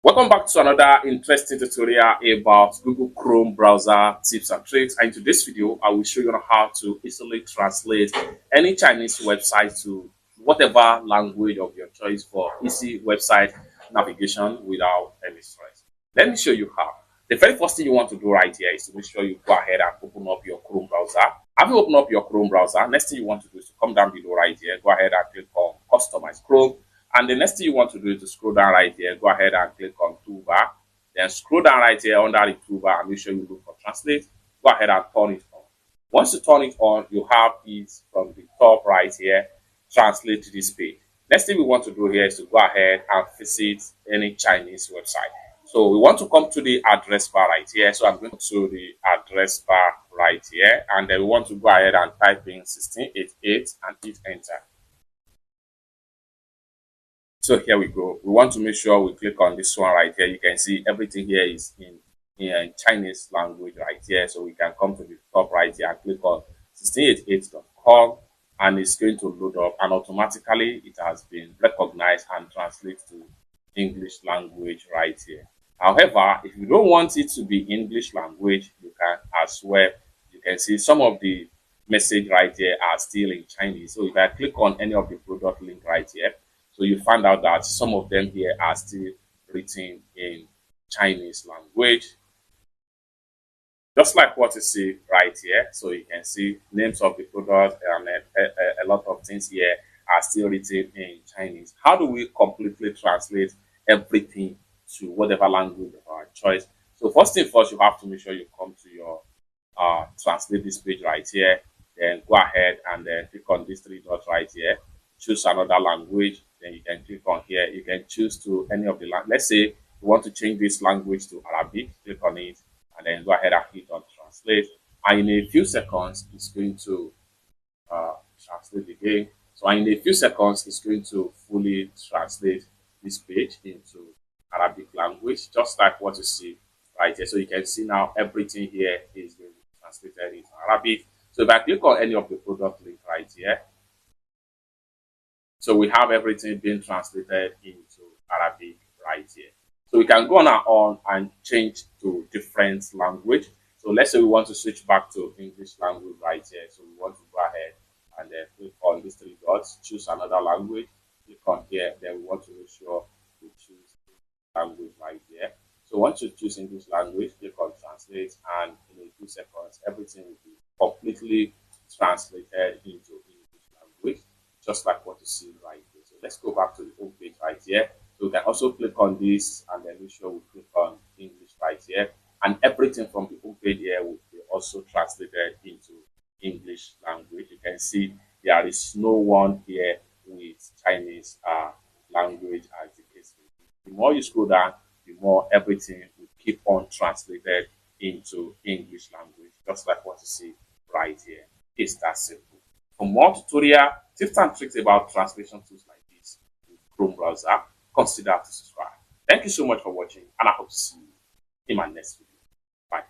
Welcome back to another interesting tutorial about Google Chrome browser tips and tricks. And in today's video, I will show you how to easily translate any Chinese website to whatever language of your choice for easy website navigation without any stress. Let me show you how. The very first thing you want to do right here is to make sure you go ahead and open up your Chrome browser. After you open up your Chrome browser, next thing you want to do is to come down below right here, go ahead and click on Customize Chrome. And the next thing you want to do is to scroll down right here, go ahead and click on toolbar. Then scroll down right here under the toolbar and make sure you look for translate. Go ahead and turn it on. Once you turn it on, you have it from the top right here, translate to this page. Next thing we want to do here is to go ahead and visit any Chinese website. So we want to come to the address bar right here. So I'm going to the address bar right here, and then we want to go ahead and type in 1688 and hit enter. So here we go. We want to make sure we click on this one right here. You can see everything here is in Chinese language right here. So we can come to the top right here and click on 1688.com, and it's going to load up, and automatically it has been recognized and translated to English language right here. However, if you don't want it to be English language, you can as well. You can see some of the message right here are still in Chinese. So if I click on any of the product link right here, so you find out that some of them here are still written in Chinese language. Just like what you see right here. So you can see names of the product and a lot of things here are still written in Chinese. How do we completely translate everything to whatever language of our choice? So first thing first, you have to make sure you come to your translate this page right here. Then go ahead and then click on these three dots right here. Choose another language. Then you can click on here. You can choose to any of the language. Let's say you want to change this language to Arabic. Click on it and then go ahead and hit on translate. And in a few seconds, it's going to translate again. So in a few seconds, it's going to fully translate this page into Arabic language, just like what you see right here. So you can see now everything here is going to be translated into Arabic. So if I click on any of the product link right here, so we have everything being translated into Arabic right here. So we can go on and change to different language. So let's say we want to switch back to English language right here. So we want to go ahead and then click on these three dots, choose another language, click on here. Then we want to make sure we choose language right here. So once you choose English language, click on translate, and in a few seconds, everything will be completely translated into English language, just like what you see right here. So let's go back to the home page right here. So we can also click on this and then make sure we click on English right here. And everything from the home page here will be also translated into English language. You can see there is no one here with Chinese language as the case may be. The more you scroll down, the more everything will keep on translated into English language, just like what you see right here. It's that simple. For more tutorial tips and tricks about translation tools like this in Chrome browser, consider to subscribe. Thank you so much for watching, and I hope to see you in my next video. Bye.